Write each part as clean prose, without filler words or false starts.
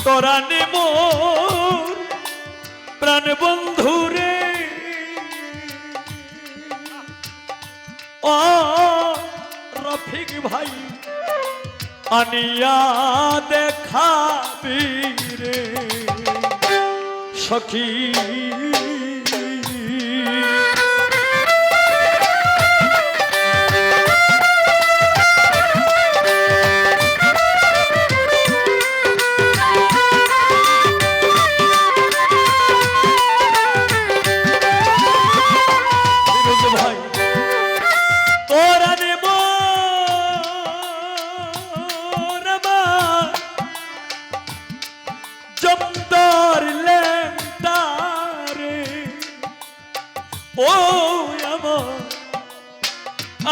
তোরা নে মোর প্রাণ বন্ধুরে ও রফিক ভাই আনিয়া দেখাবি রে সখী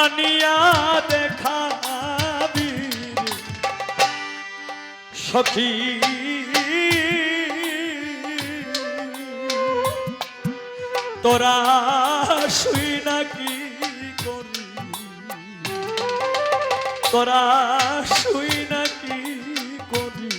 আনিয়া দেখাবি সখী তোরা শুই নাকি করি তোরা শুই নাকি করি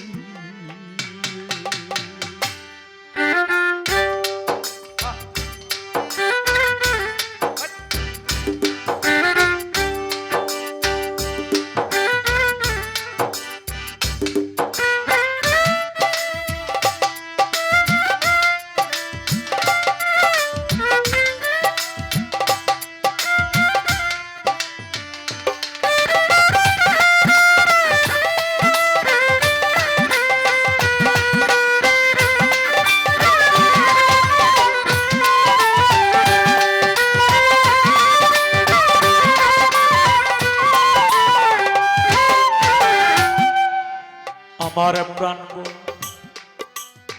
আমার প্রাণ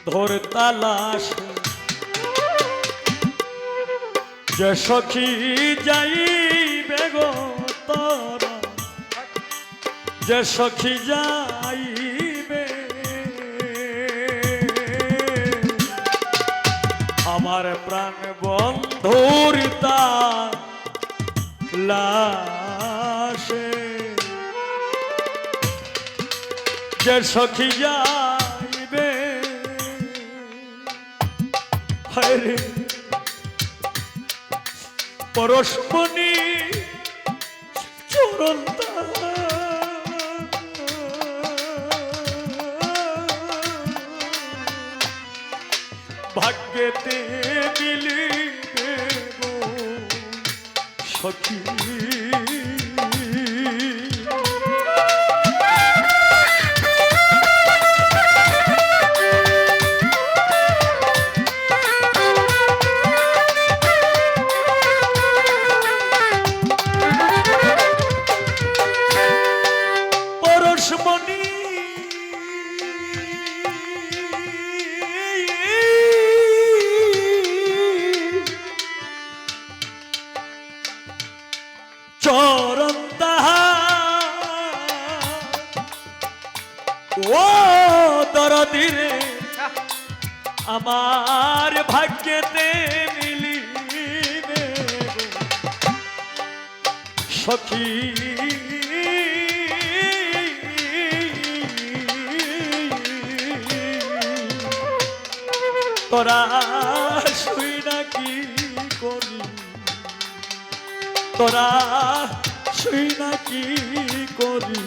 ধর তালাশ যে সখী যাইবে গো তোরা যে সখী যাইবে আমার প্রাণ বন্ধুর তালাশে যে সখী যাইবে হরে পরশমণি চরণ ভাগ্যেতে মিলিবে গো সখী চরণ ও দরদিরে আমার ভাগ্যেতে মিলিবে সখী তোরা শুই নাকি করি তোরা শুই নাকি করি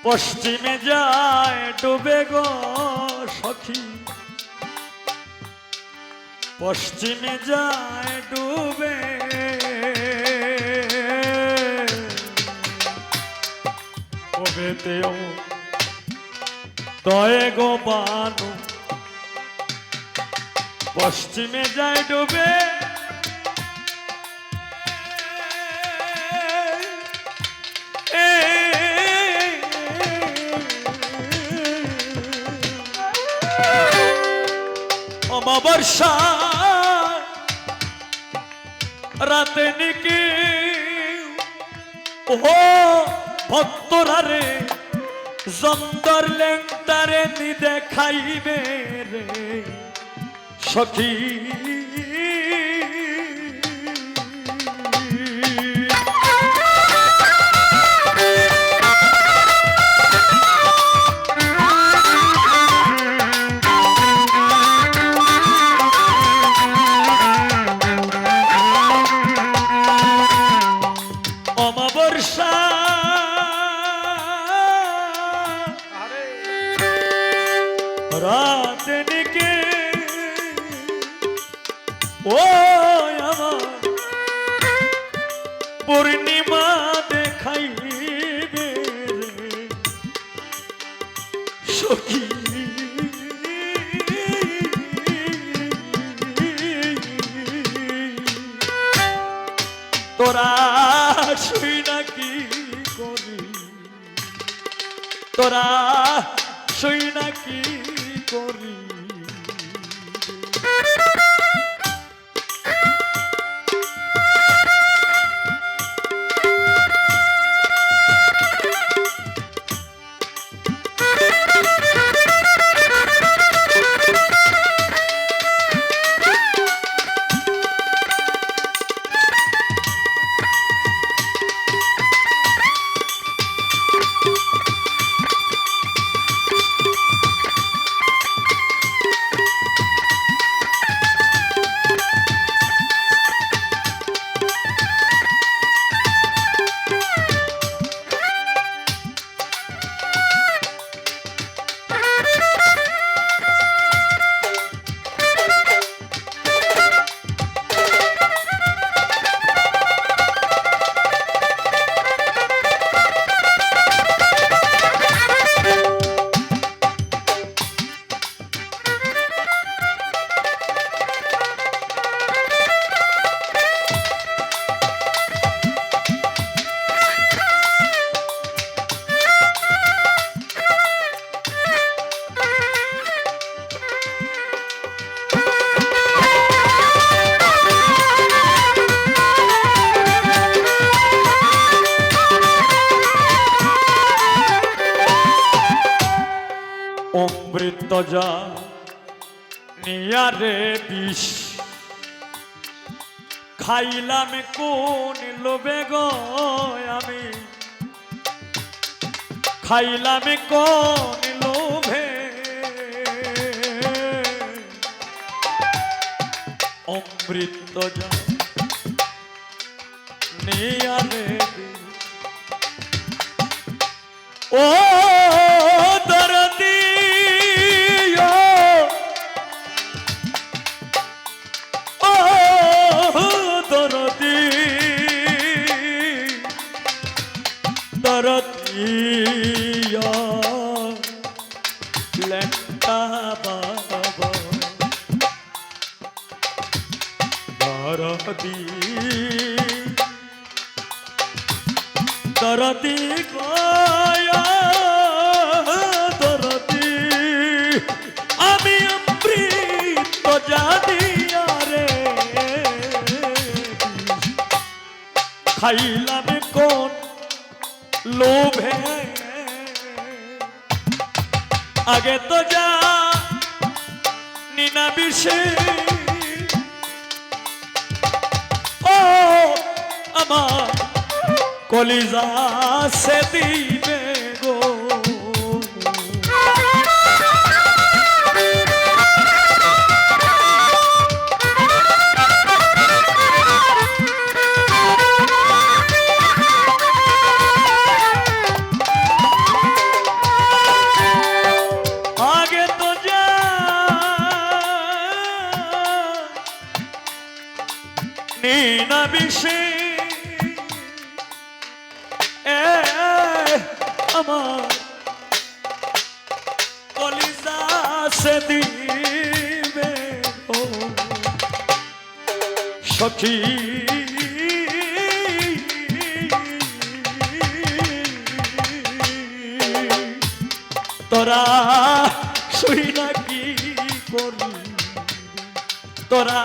পশ্চিমে যায় ডুবে গো সখী, পশ্চিমে যায় ডুবে, কবেতেও তয়ে গো বানু, পশ্চিমে যায় ডুবে, অমাবস্যা রাতে নিকি ও ভক্তরা রে জন্দর লেংটারে নি দেখাইবে রে সখী, অমাবস্যা রাতে নিকে ও আমার পূর্ণিমা দেখাইবে রে সখী, তোরা শুই নাকি করি, তোরা শুই নাকি করি, অমৃত যা নিয়ারে বিষ খাইলাম কোন লোভে গো আমি, খাইলাম কোন লোভে, অমৃত যা নিয়ারে ও দরদি, ও দরদি, দরদি লেটা বাবা, দরদি দরদি গয়া, দরদি আমি অমৃত জানিয়া রে খাইলাম কোন লোভে, আগে তো যা নিনা বিষে ও আমার কলিজা সে দিবে গো, আমার কলিজা সে দিবে গো সখী তোরা শুই না কি করি তোরা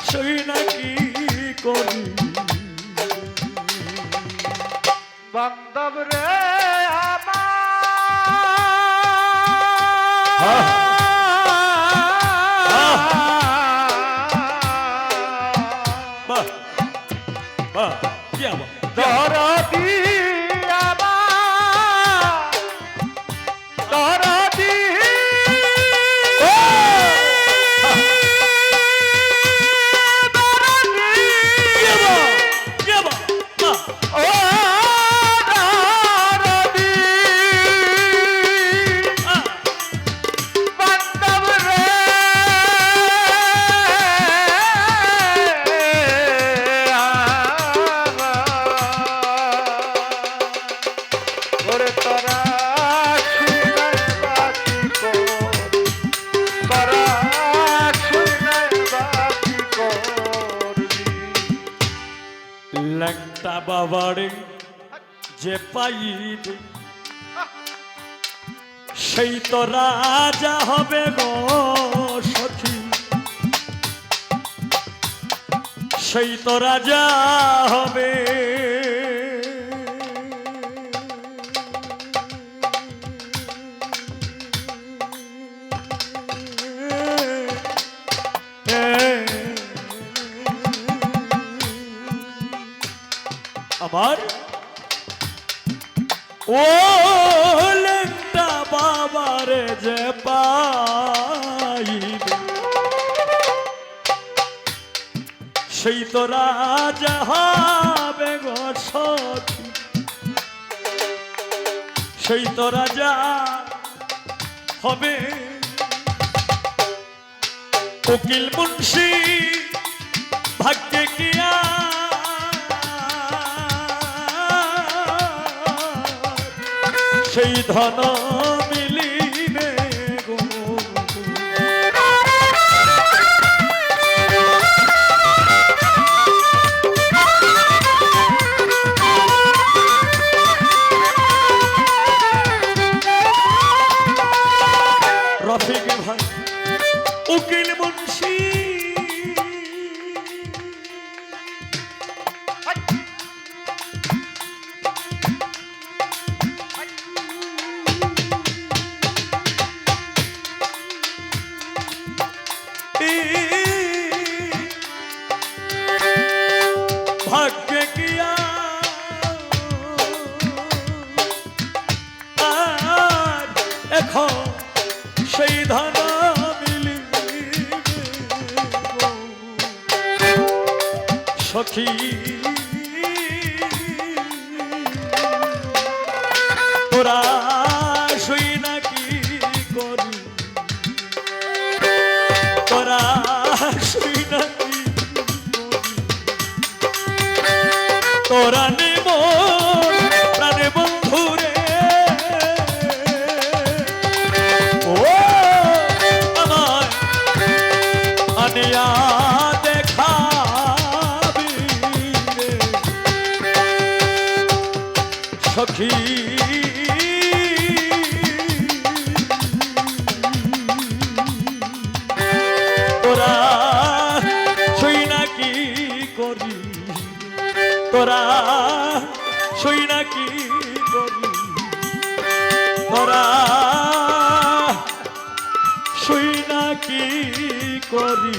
শুই না কি করি বান্ধব রে বাহ বাহ কি আবার দরদি দরদি ল্যাংটা বাবারে যে পাইবে সেই তো রাজা হবে গো সখী সেই তো রাজা হবে আমার ও লেংটা বাবারে যে পাইবে সেই তো রাজা হবে গো সখী সেই তো রাজা হবে উকিল মুন্সি ভাগ্যে কিয়া সেই ধন মিলিবে গো রফিক ভাই উকিল মুন্সি ভাগ্যে কিয়া আর এখন সেই ধন মিলিবে গো সখী তোরা শুই নাকি করি তোরা শুই নাকি তোরা নেব প্রাণে বন্ধুরে ও আমায় আনিয়া দেখাবি রে সখী তোরা শুই নাকি করি তোরা শুই নাকি করি তোরা শুই নাকি করি